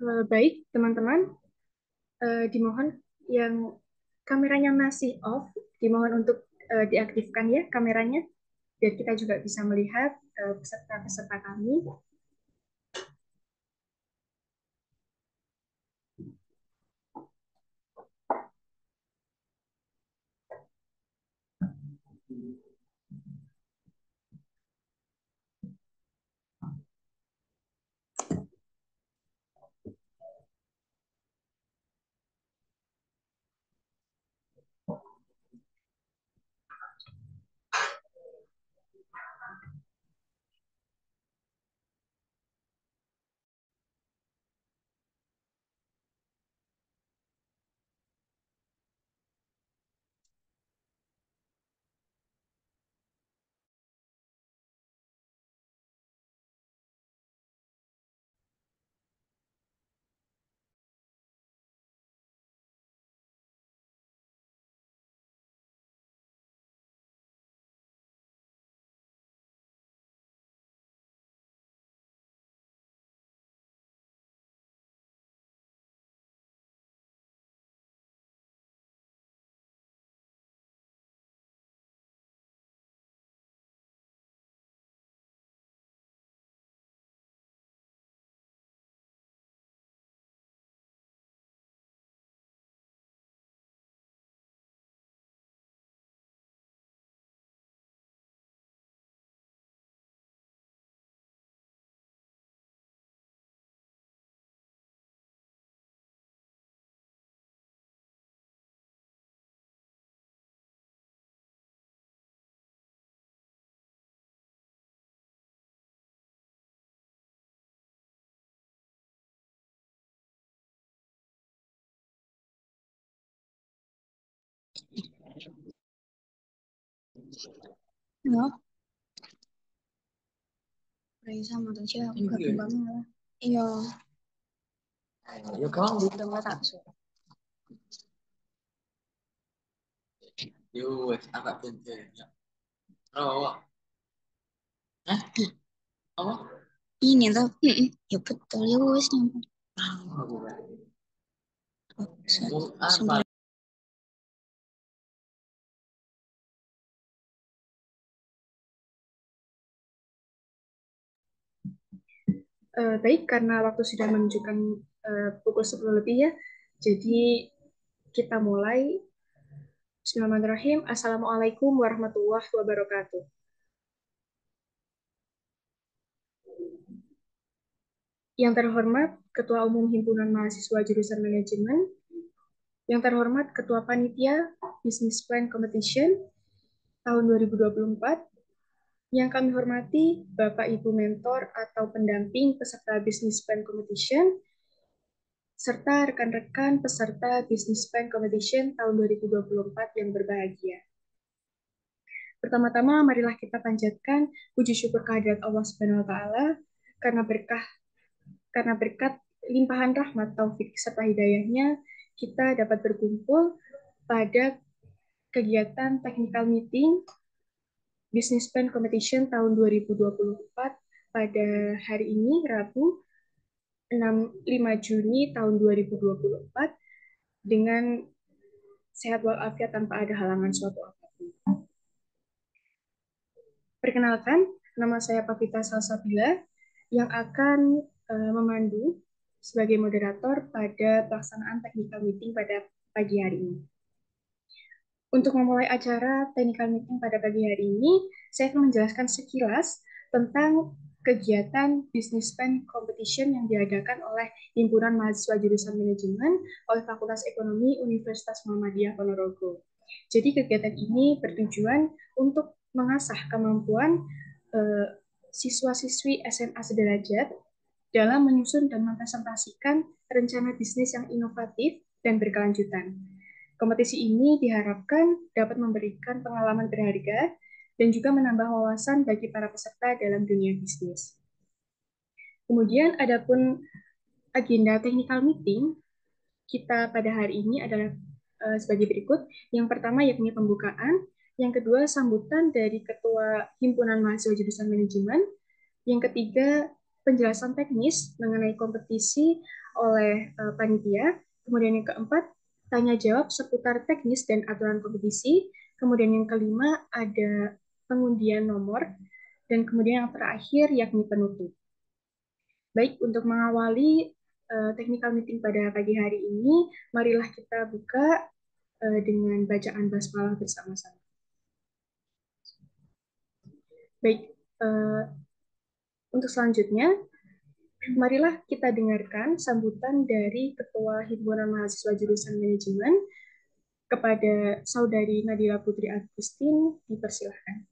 Baik, teman-teman, dimohon yang kameranya masih off, dimohon untuk diaktifkan ya kameranya, biar kita juga bisa melihat peserta-peserta kami. Halo, Raisa mau tahu siapa? Aku gak banget. Iya. Yo kamu udah nggak tak so. Yo, agak pintar. Oh, hah? Apa? Ini tuh. Ya betul ya wes nyampe. Sebentar. Baik, karena waktu sudah menunjukkan pukul 10 lebih ya, jadi kita mulai. Bismillahirrahmanirrahim. Assalamualaikum warahmatullahi wabarakatuh. Yang terhormat Ketua Umum Himpunan Mahasiswa Jurusan Manajemen, yang terhormat Ketua Panitia Business Plan Competition tahun 2024, yang kami hormati Bapak Ibu Mentor atau pendamping peserta Business Plan Competition, serta rekan-rekan peserta Business Plan Competition tahun 2024 yang berbahagia. Pertama-tama, marilah kita panjatkan puji syukur kehadirat Allah Subhanahu wa Ta'ala karena berkat limpahan rahmat taufik serta hidayahnya kita dapat berkumpul pada kegiatan technical meeting Business Plan Competition tahun 2024 pada hari ini Rabu 5 Juni tahun 2024 dengan sehat walafiat tanpa ada halangan suatu apapun. Perkenalkan, nama saya Pavita Salsabila yang akan memandu sebagai moderator pada pelaksanaan technical meeting pada pagi hari ini. Untuk memulai acara technical meeting pada pagi hari ini, saya akan menjelaskan sekilas tentang kegiatan Business Plan Competition yang diadakan oleh Himpunan Mahasiswa Jurusan Manajemen oleh Fakultas Ekonomi Universitas Muhammadiyah Ponorogo. Jadi kegiatan ini bertujuan untuk mengasah kemampuan siswa-siswi SMA sederajat dalam menyusun dan mempresentasikan rencana bisnis yang inovatif dan berkelanjutan. Kompetisi ini diharapkan dapat memberikan pengalaman berharga dan juga menambah wawasan bagi para peserta dalam dunia bisnis. Kemudian, adapun agenda technical meeting kita pada hari ini adalah sebagai berikut. Yang pertama yakni pembukaan, yang kedua sambutan dari Ketua Himpunan Mahasiswa Jurusan Manajemen, yang ketiga penjelasan teknis mengenai kompetisi oleh panitia. Kemudian yang keempat, tanya jawab seputar teknis dan aturan kompetisi. Kemudian yang kelima ada pengundian nomor. Dan kemudian yang terakhir yakni penutup. Baik, untuk mengawali technical meeting pada pagi hari ini, marilah kita buka dengan bacaan basmalah bersama-sama. Baik, untuk selanjutnya, marilah kita dengarkan sambutan dari Ketua Himpunan Mahasiswa Jurusan Manajemen kepada Saudari Nadira Putri Agustin, dipersilahkan.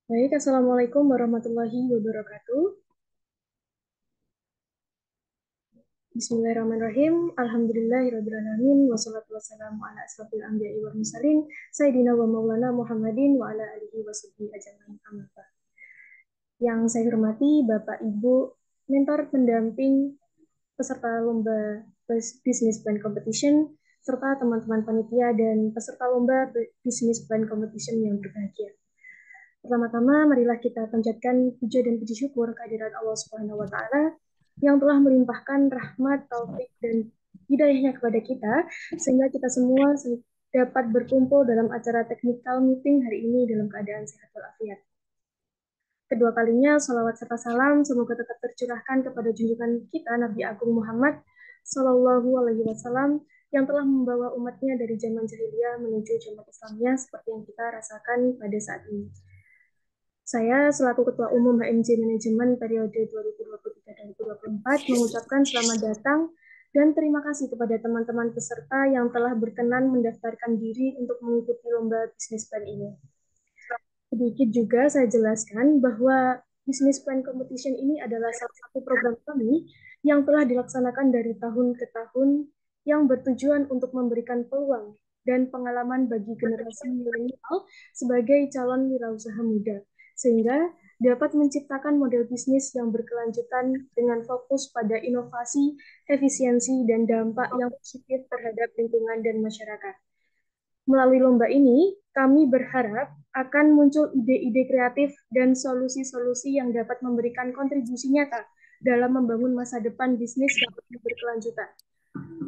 Baik, Assalamualaikum warahmatullahi wabarakatuh. Bismillahirrahmanirrahim. Alhamdulillahirrahmanirrahim. Wassalatu wassalamu ala asrafil anbiya'i wal mursalin. Sayyidina wa maulana Muhammadin wa ala alihi wa sahbihi ajma'in. Amma ba'd. Yang saya hormati Bapak Ibu mentor pendamping peserta lomba Business Plan Competition serta teman-teman panitia dan peserta lomba Business Plan Competition yang berbahagia. Pertama-tama, marilah kita panjatkan puja dan puji syukur kehadirat Allah Subhanahu wa Ta'ala yang telah melimpahkan rahmat, taufik, dan hidayahnya kepada kita, sehingga kita semua dapat berkumpul dalam acara technical meeting hari ini dalam keadaan sehat walafiat. Kedua kalinya, salawat serta salam semoga tetap tercurahkan kepada junjungan kita Nabi Agung Muhammad Sallallahu Alaihi Wasallam yang telah membawa umatnya dari zaman jahiliyah menuju zaman Islamnya seperti yang kita rasakan pada saat ini. Saya selaku Ketua Umum HMJ Manajemen periode 2023-2024 mengucapkan selamat datang dan terima kasih kepada teman-teman peserta yang telah berkenan mendaftarkan diri untuk mengikuti lomba bisnis plan ini. Sedikit juga saya jelaskan bahwa Business Plan Competition ini adalah salah satu program kami yang telah dilaksanakan dari tahun ke tahun yang bertujuan untuk memberikan peluang dan pengalaman bagi generasi milenial sebagai calon wirausaha muda, sehingga dapat menciptakan model bisnis yang berkelanjutan dengan fokus pada inovasi, efisiensi, dan dampak yang positif terhadap lingkungan dan masyarakat. Melalui lomba ini, kami berharap akan muncul ide-ide kreatif dan solusi-solusi yang dapat memberikan kontribusi nyata dalam membangun masa depan bisnis yang lebih berkelanjutan.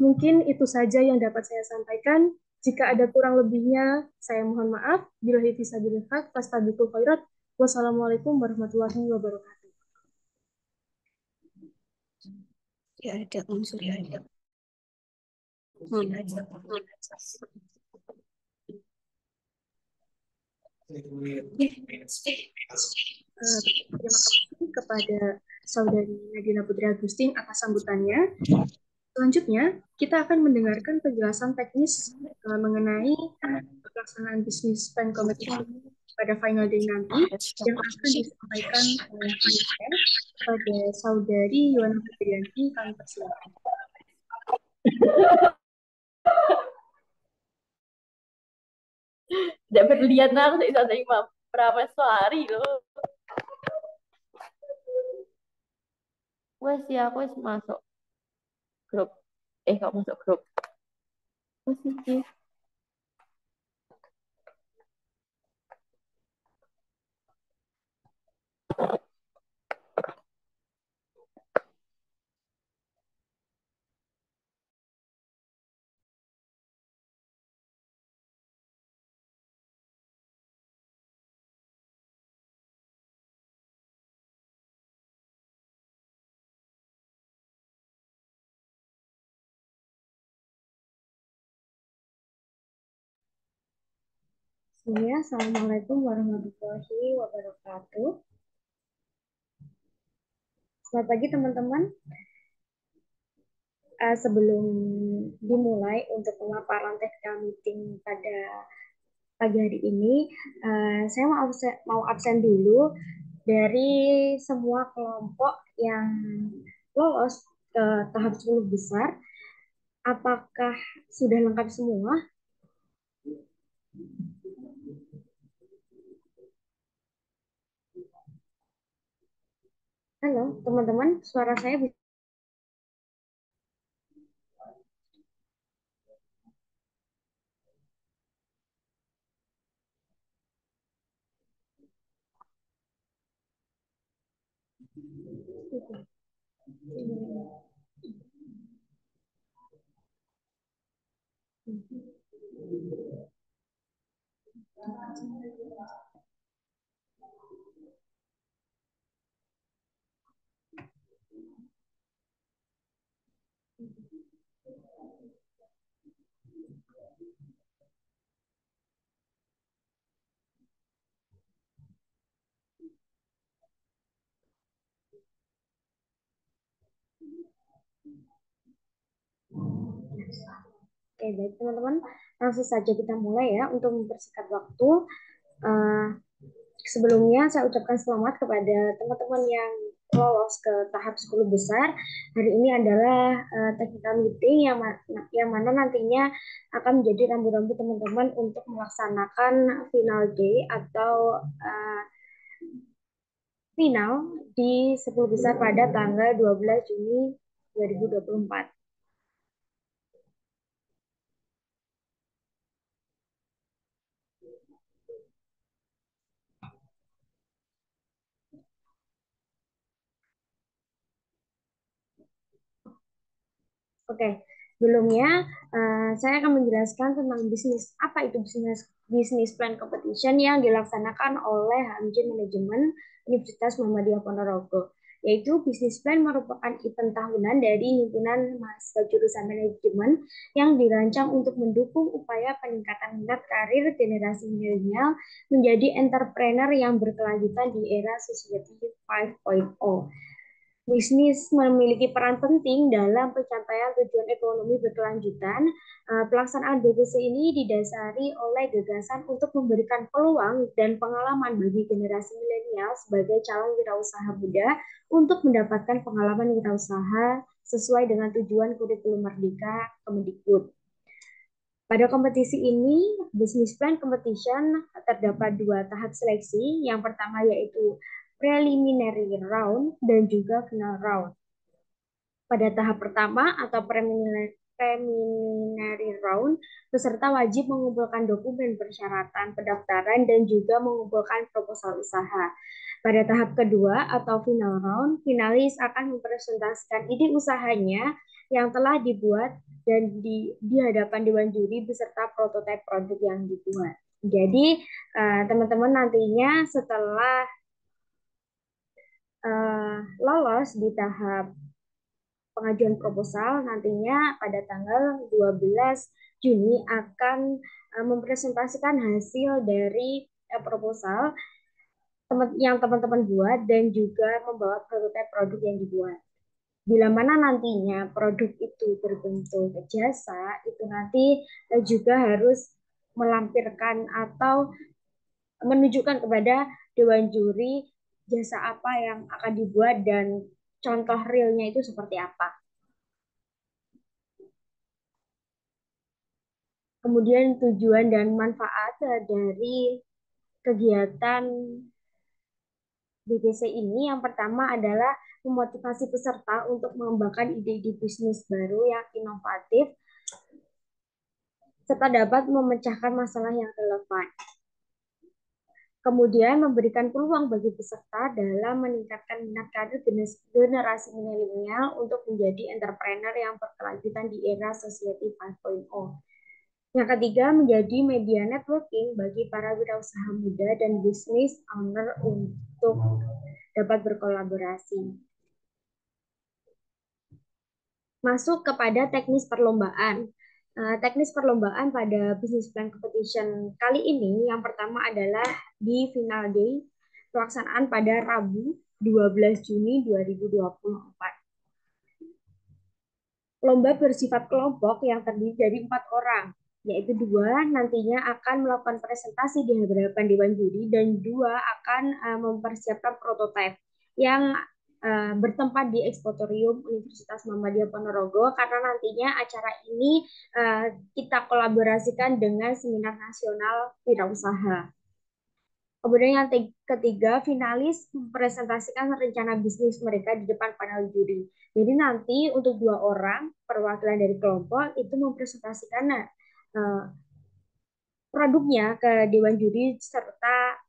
Mungkin itu saja yang dapat saya sampaikan. Jika ada kurang lebihnya, saya mohon maaf. Billahi fisabilillah, fastabiqul khairat. Wassalamualaikum warahmatullahi wabarakatuh. Ya ada unsur ya ada. Terima kasih kepada Saudari Nadira Putri Agustin atas sambutannya. Selanjutnya, kita akan mendengarkan penjelasan teknis mengenai pelaksanaan bisnis plan competition pada final day nanti yang akan disampaikan oleh panitia kepada Saudari Yuwana Fitrianti. Kami persilakan. Dapat lihat aku bisa terima berapa hari loh. Wes ya aku wes masuk grup. Kok masuk grup? Positif. Assalamualaikum warahmatullahi wabarakatuh. Selamat pagi teman-teman. Sebelum dimulai untuk pemaparan technical meeting pada pagi hari ini, saya mau absen dulu dari semua kelompok yang lolos ke tahap 10 besar. Apakah sudah lengkap semua? Halo, teman-teman, suara saya bisa. Oke, baik teman-teman, langsung saja kita mulai ya untuk mempersingkat waktu. Eh, Sebelumnya saya ucapkan selamat kepada teman-teman yang lolos ke tahap 10 besar. Hari ini adalah technical meeting yang mana nantinya akan menjadi rambu-rambu teman-teman untuk melaksanakan final day atau final di 10 besar pada tanggal 12 Juni 2024. Oke, sebelumnya saya akan menjelaskan tentang apa itu bisnis plan competition yang dilaksanakan oleh HMJ Manajemen Universitas Muhammadiyah Ponorogo. Yaitu bisnis plan merupakan event tahunan dari himpunan mahasiswa jurusan manajemen yang dirancang untuk mendukung upaya peningkatan minat karir generasi milenial menjadi entrepreneur yang berkelanjutan di era Society 5.0. Bisnis memiliki peran penting dalam pencapaian tujuan ekonomi berkelanjutan. Pelaksanaan BPC ini didasari oleh gagasan untuk memberikan peluang dan pengalaman bagi generasi milenial sebagai calon wirausaha muda untuk mendapatkan pengalaman wirausaha sesuai dengan tujuan kurikulum Merdeka Kemendikbud. Pada kompetisi ini, Business Plan Competition terdapat dua tahap seleksi. Yang pertama yaitu preliminary round dan juga final round. Pada tahap pertama atau preliminary round, peserta wajib mengumpulkan dokumen persyaratan pendaftaran dan juga mengumpulkan proposal usaha. Pada tahap kedua atau final round, finalis akan mempresentasikan ide usahanya yang telah dibuat dan di hadapan dewan juri beserta prototipe produk yang dibuat. Jadi teman-teman nantinya setelah lolos di tahap pengajuan proposal, nantinya pada tanggal 12 Juni akan mempresentasikan hasil dari proposal yang teman-teman buat dan juga membawa prototipe produk yang dibuat. Bila mana nantinya produk itu berbentuk jasa, itu nanti juga harus melampirkan atau menunjukkan kepada dewan juri jasa apa yang akan dibuat dan contoh realnya itu seperti apa. Kemudian tujuan dan manfaat dari kegiatan BPC ini yang pertama adalah memotivasi peserta untuk mengembangkan ide-ide bisnis baru yang inovatif serta dapat memecahkan masalah yang relevan. Kemudian memberikan peluang bagi peserta dalam meningkatkan minat karir generasi milenial untuk menjadi entrepreneur yang berkelanjutan di era Society 5.0. Yang ketiga, menjadi media networking bagi para wirausaha muda dan bisnis owner untuk dapat berkolaborasi. Masuk kepada teknis perlombaan. Teknis perlombaan pada Business Plan Competition kali ini yang pertama adalah di final day, pelaksanaan pada Rabu 12 Juni 2024. Lomba bersifat kelompok yang terdiri dari 4 orang, yaitu 2 nantinya akan melakukan presentasi di hadapan dewan juri dan 2 akan mempersiapkan prototipe yang bertempat di Ekspotorium Universitas Muhammadiyah Ponorogo karena nantinya acara ini kita kolaborasikan dengan Seminar Nasional Wirausaha. Kemudian yang ketiga, finalis mempresentasikan rencana bisnis mereka di depan panel juri. Jadi nanti untuk 2 orang perwakilan dari kelompok itu mempresentasikan eh, produknya ke dewan juri serta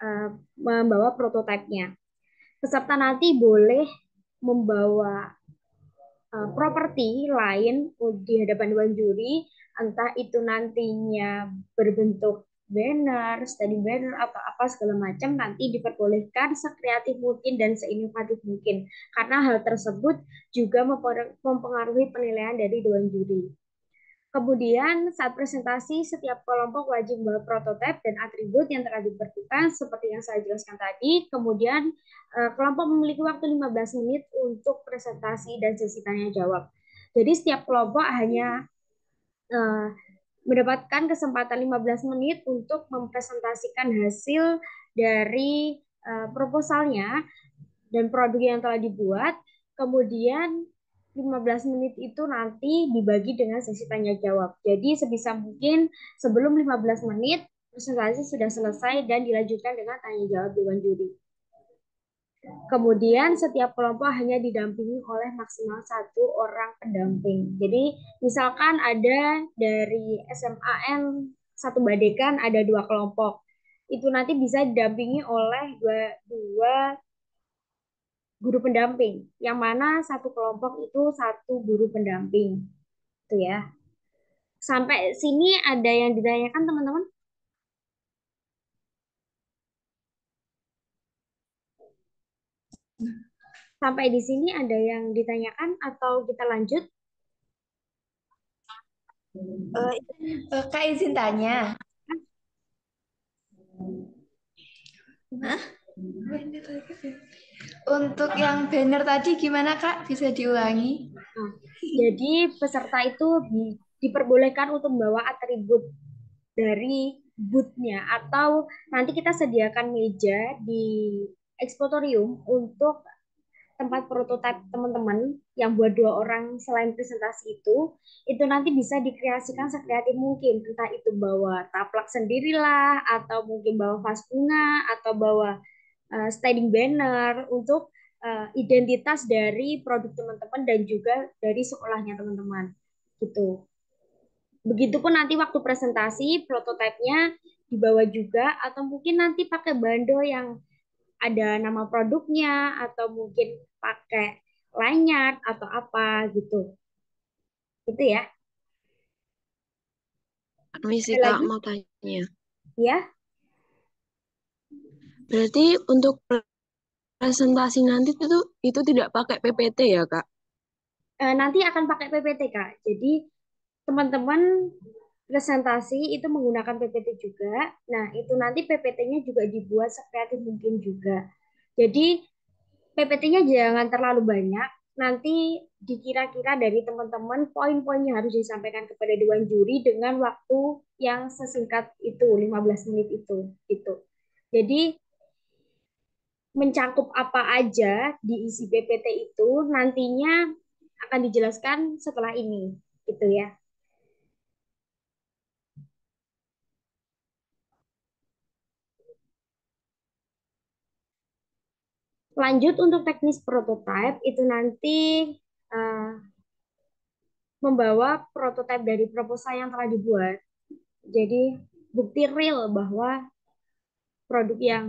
eh, membawa prototipenya. Peserta nanti boleh membawa properti lain di hadapan dewan juri, entah itu nantinya berbentuk banner, standing banner atau apa segala macam, nanti diperbolehkan sekreatif mungkin dan seinovatif mungkin karena hal tersebut juga mempengaruhi penilaian dari dewan juri. Kemudian saat presentasi, setiap kelompok wajib membawa prototipe dan atribut yang telah diperlukan seperti yang saya jelaskan tadi. Kemudian kelompok memiliki waktu 15 menit untuk presentasi dan sesi tanya jawab. Jadi setiap kelompok hanya eh, mendapatkan kesempatan 15 menit untuk mempresentasikan hasil dari proposalnya dan produk yang telah dibuat. Kemudian 15 menit itu nanti dibagi dengan sesi tanya jawab. Jadi sebisa mungkin sebelum 15 menit presentasi sudah selesai dan dilanjutkan dengan tanya jawab dewan juri. Kemudian setiap kelompok hanya didampingi oleh maksimal 1 orang pendamping. Jadi misalkan ada dari SMAN satu Badekan ada 2 kelompok. Itu nanti bisa didampingi oleh dua guru pendamping, yang mana satu kelompok itu satu guru pendamping, itu ya. Sampai sini ada yang ditanyakan teman-teman? Sampai di sini ada yang ditanyakan atau kita lanjut? Eh, Kak izin tanya. Hah? Untuk yang banner tadi gimana Kak? Bisa diulangi? Nah, jadi peserta itu diperbolehkan untuk membawa atribut dari booth-nya atau nanti kita sediakan meja di ekspotorium untuk tempat prototipe teman-teman yang buat 2 orang selain presentasi itu nanti bisa dikreasikan sekreatif mungkin, entah itu bawa taplak sendirilah, atau mungkin bawa vas bunga, atau bawa standing banner untuk identitas dari produk teman-teman dan juga dari sekolahnya teman-teman, gitu. Begitupun nanti waktu presentasi, prototipenya dibawa juga, atau mungkin nanti pakai bando yang ada nama produknya atau mungkin pakai lanyard atau apa gitu. Itu ya. Misi Ada Kak lagi? mau tanya. Ya. Berarti untuk presentasi nanti itu tidak pakai PPT ya Kak? Nanti akan pakai PPT, Kak. Jadi teman-teman presentasi itu menggunakan PPT juga. Nah, itu nanti PPT-nya juga dibuat sekreatif mungkin juga. Jadi PPT-nya jangan terlalu banyak. Nanti dikira-kira dari teman-teman poin-poin yang harus disampaikan kepada dewan juri dengan waktu yang sesingkat itu, 15 menit itu, gitu. Jadi mencakup apa aja di isi PPT itu nantinya akan dijelaskan setelah ini, gitu ya. Lanjut untuk teknis prototype itu nanti uh, membawa prototipe dari proposal yang telah dibuat. Jadi bukti real bahwa produk yang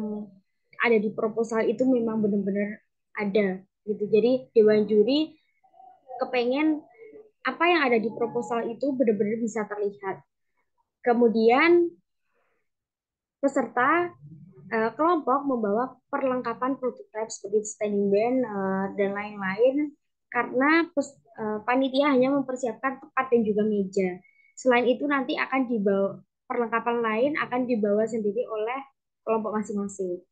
ada di proposal itu memang benar-benar ada gitu. Jadi dewan juri kepengen apa yang ada di proposal itu benar-benar bisa terlihat. Kemudian peserta kelompok membawa perlengkapan prototipe seperti standing banner dan lain-lain karena panitia hanya mempersiapkan tempat dan juga meja. Selain itu nanti akan dibawa perlengkapan lain akan dibawa sendiri oleh kelompok masing-masing.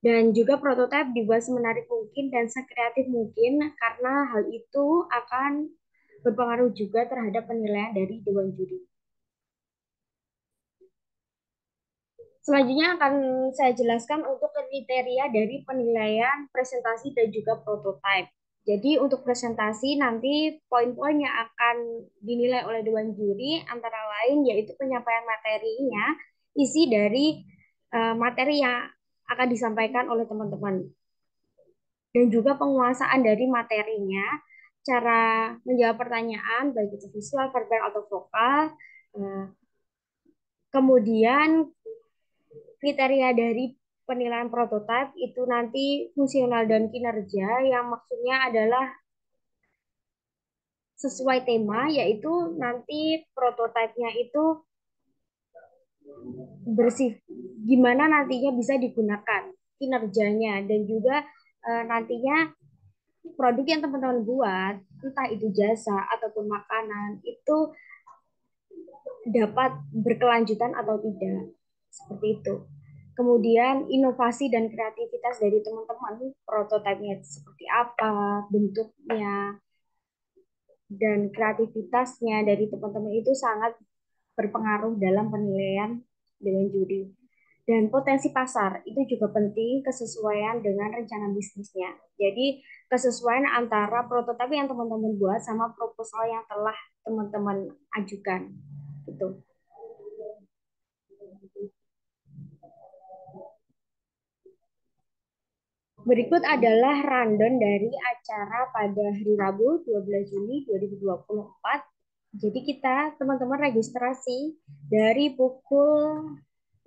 Dan juga prototipe dibuat semenarik mungkin dan sekreatif mungkin karena hal itu akan berpengaruh juga terhadap penilaian dari dewan juri. Selanjutnya akan saya jelaskan untuk kriteria dari penilaian presentasi dan juga prototipe. Jadi untuk presentasi nanti poin-poin yang akan dinilai oleh dewan juri antara lain yaitu penyampaian materinya, isi dari materi yang akan disampaikan oleh teman-teman dan juga penguasaan dari materinya, cara menjawab pertanyaan baik itu visual, verbal atau vokal, eh, kemudian kriteria dari penilaian prototipe itu nanti fungsional dan kinerja yang maksudnya adalah sesuai tema, yaitu nanti prototipenya itu bersih, gimana nantinya bisa digunakan kinerjanya dan juga nantinya produk yang teman-teman buat, entah itu jasa ataupun makanan, itu dapat berkelanjutan atau tidak. Seperti itu. Kemudian inovasi dan kreativitas dari teman-teman, prototipenya seperti apa, bentuknya, dan kreativitasnya dari teman-teman itu sangat berpengaruh dalam penilaian dengan juri. Dan potensi pasar itu juga penting, kesesuaian dengan rencana bisnisnya. Jadi kesesuaian antara prototipe yang teman-teman buat sama proposal yang telah teman-teman ajukan. Gitu. Berikut adalah rundown dari acara pada hari Rabu 12 Juli 2024. Jadi kita teman-teman registrasi dari pukul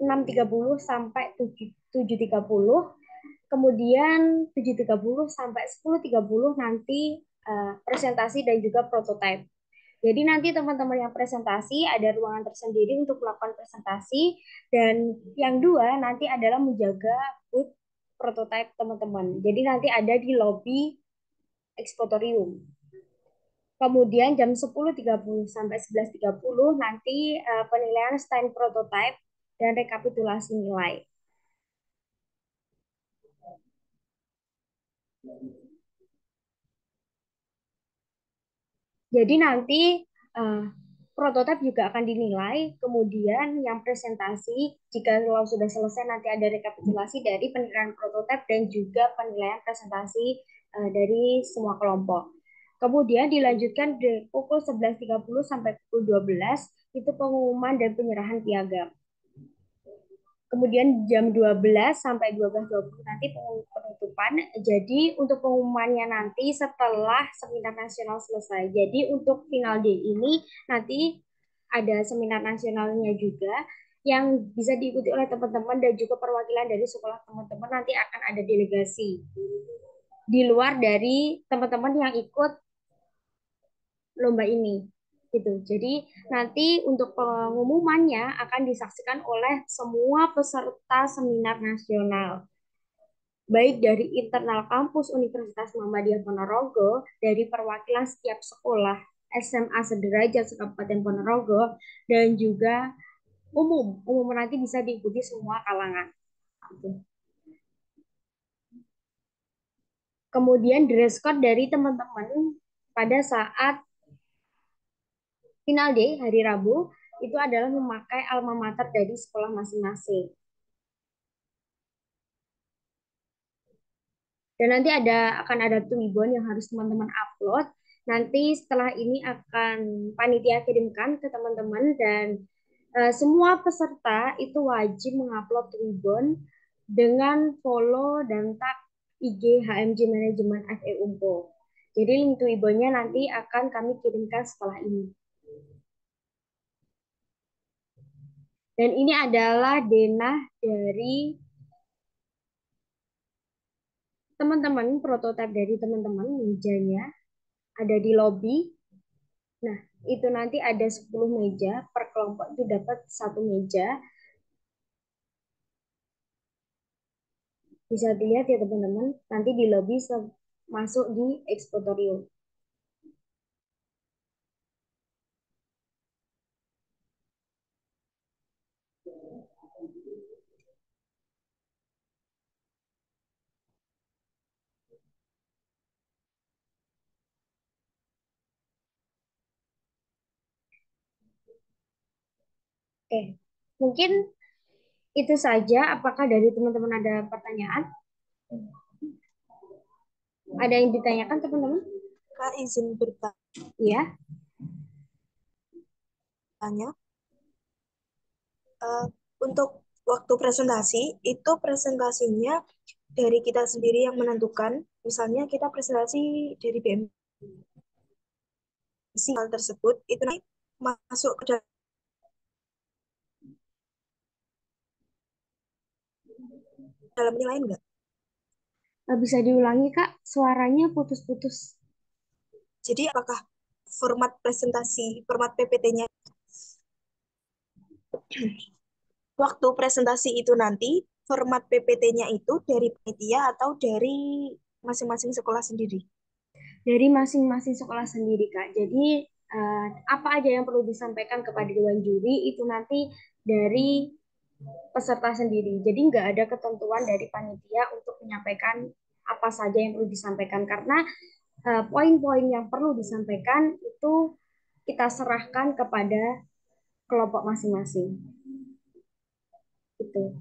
6.30 sampai 7.30. Kemudian 7.30 sampai 10.30 nanti presentasi dan juga prototype. Jadi nanti teman-teman yang presentasi ada ruangan tersendiri untuk melakukan presentasi dan yang dua nanti adalah menjaga booth prototype teman-teman. Jadi nanti ada di lobby Expotorium. Kemudian jam 10.30 sampai 11.30 nanti penilaian stand prototype dan rekapitulasi nilai. Jadi nanti uh, prototipe juga akan dinilai, kemudian yang presentasi, jika kalau sudah selesai nanti ada rekapitulasi dari penilaian prototipe dan juga penilaian presentasi dari semua kelompok. Kemudian dilanjutkan di pukul 11.30 sampai pukul 12, itu pengumuman dan penyerahan piagam. Kemudian jam 12 sampai 12.20 nanti penutupan. Jadi untuk pengumumannya nanti setelah seminar nasional selesai. Jadi untuk final day ini nanti ada seminar nasionalnya juga yang bisa diikuti oleh teman-teman dan juga perwakilan dari sekolah teman-teman nanti akan ada delegasi. Di luar dari teman-teman yang ikut lomba ini gitu. Jadi nanti untuk pengumumannya akan disaksikan oleh semua peserta seminar nasional, baik dari internal kampus Universitas Muhammadiyah Ponorogo, dari perwakilan setiap sekolah SMA sederajat Kabupaten Ponorogo, dan juga umum nanti bisa diikuti semua kalangan. Kemudian dress code dari teman-teman pada saat final day hari Rabu itu adalah memakai alma mater dari sekolah masing-masing. Dan nanti akan ada Twibbon yang harus teman-teman upload. Nanti setelah ini akan panitia kirimkan ke teman-teman dan semua peserta itu wajib mengupload Twibbon dengan follow dan tag IG HMJ Manajemen FE Unpo. Jadi link Twibbonnya nanti akan kami kirimkan setelah ini. Dan ini adalah denah dari teman-teman, prototipe dari teman-teman, mejanya ada di lobby. Nah, itu nanti ada 10 meja, per kelompok itu dapat satu meja. Bisa dilihat ya teman-teman, nanti di lobby masuk di Expotorium. Oke, mungkin itu saja. Apakah dari teman-teman ada pertanyaan? Ada yang ditanyakan teman-teman? Kak, izin bertanya. Iya. Untuk waktu presentasi, itu presentasinya dari kita sendiri yang menentukan. Misalnya kita presentasi dari BMC hal tersebut, itu nanti masuk ke dalam penilaian nggak? Bisa diulangi, Kak? Suaranya putus-putus. Jadi apakah format PPT-nya, waktu presentasi itu nanti, format PPT-nya itu dari panitia atau dari masing-masing sekolah sendiri? Dari masing-masing sekolah sendiri, Kak. Jadi, apa aja yang perlu disampaikan kepada dewan juri itu nanti dari peserta sendiri. Jadi nggak ada ketentuan dari panitia untuk menyampaikan apa saja yang perlu disampaikan karena poin-poin yang perlu disampaikan itu kita serahkan kepada kelompok masing-masing. Itu.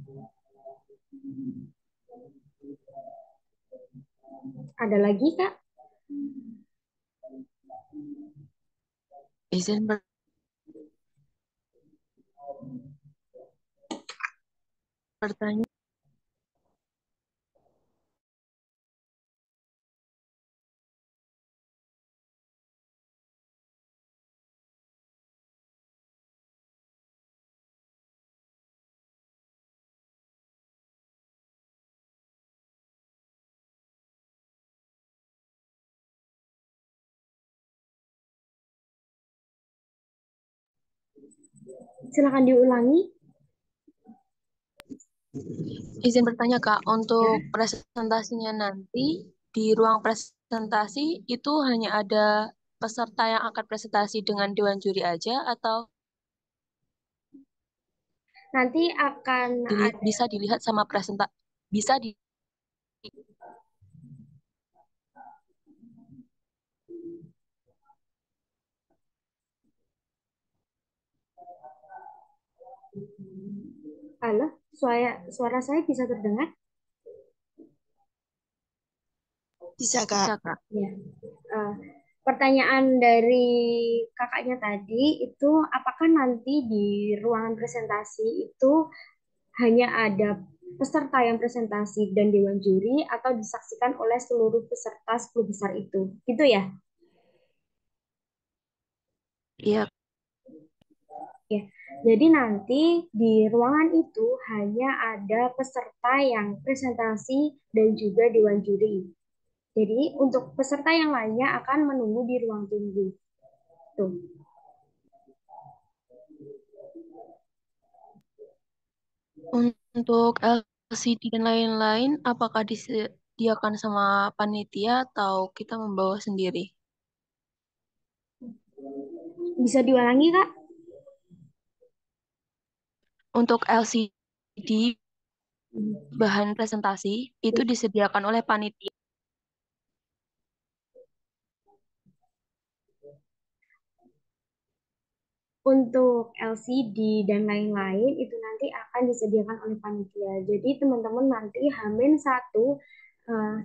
Ada lagi, Kak? Izin bertanya. Silakan diulangi. Izin bertanya Kak, untuk Ya. presentasinya nanti di ruang presentasi itu hanya ada peserta yang akan presentasi dengan dewan juri aja atau Nanti akan ada bisa dilihat sama bisa di halo, suara saya bisa terdengar? Bisa, Kak. bisa Kak. Ya. Eh, pertanyaan dari kakaknya tadi itu apakah nanti di ruangan presentasi itu hanya ada peserta yang presentasi dan dewan juri atau disaksikan oleh seluruh peserta 10 besar itu? Gitu ya? Iya, Ya. Jadi nanti di ruangan itu hanya ada peserta yang presentasi dan juga dewan juri. Jadi untuk peserta yang lainnya akan menunggu di ruang tunggu. Tuh. untuk LCD dan lain-lain apakah disediakan sama panitia atau kita membawa sendiri? Bisa diulangi, Kak? Untuk LCD bahan presentasi itu disediakan oleh panitia. Untuk LCD dan lain-lain itu nanti akan disediakan oleh panitia. Jadi teman-teman nanti H-1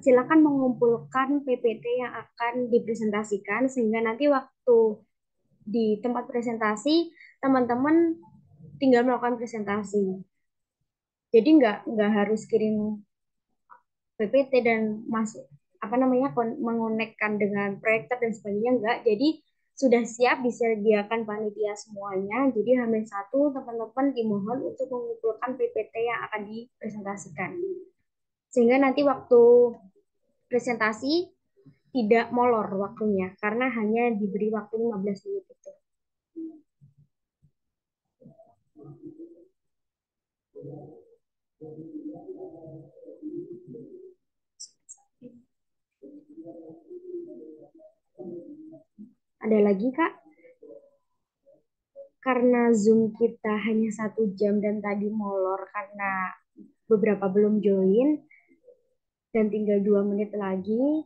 silakan mengumpulkan PPT yang akan dipresentasikan sehingga nanti waktu di tempat presentasi teman-teman tinggal melakukan presentasi. Jadi nggak harus kirim PPT dan masuk apa namanya mengonekkan dengan proyektor dan sebagainya enggak. Jadi sudah siap disediakan panitia semuanya. Jadi H-1 teman-teman dimohon untuk mengumpulkan PPT yang akan dipresentasikan. Sehingga nanti waktu presentasi tidak molor waktunya karena hanya diberi waktu 15 menit itu. Ada lagi, Kak? Karena Zoom kita hanya 1 jam dan tadi molor karena beberapa belum join dan tinggal 2 menit lagi,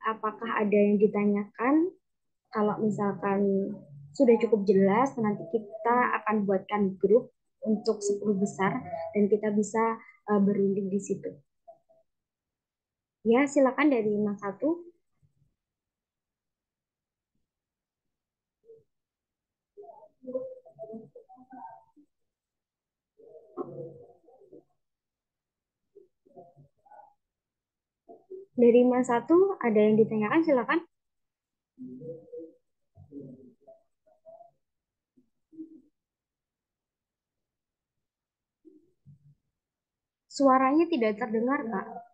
apakah ada yang ditanyakan? Kalau misalkan sudah cukup jelas, nanti kita akan buatkan grup untuk 10 besar dan kita bisa berunding di situ. Ya, silakan dari Mas Satu. Dari Mas Satu, ada yang ditanyakan, silakan. Suaranya tidak terdengar, Kak.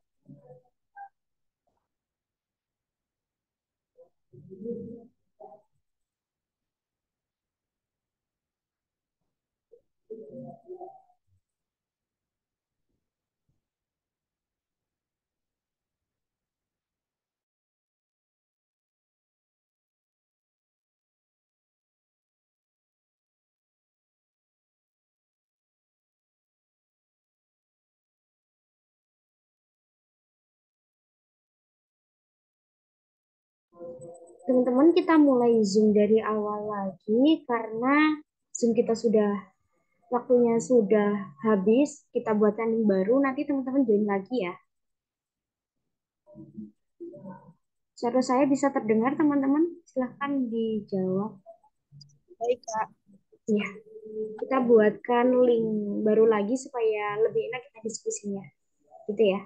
Teman-teman, kita mulai Zoom dari awal lagi karena Zoom kita waktunya sudah habis. Kita buatkan yang baru, nanti teman-teman join lagi ya. Suara saya bisa terdengar, teman-teman? Silahkan dijawab. Baik, Kak. Ya, kita buatkan link baru lagi supaya lebih enak kita diskusinya. Gitu ya.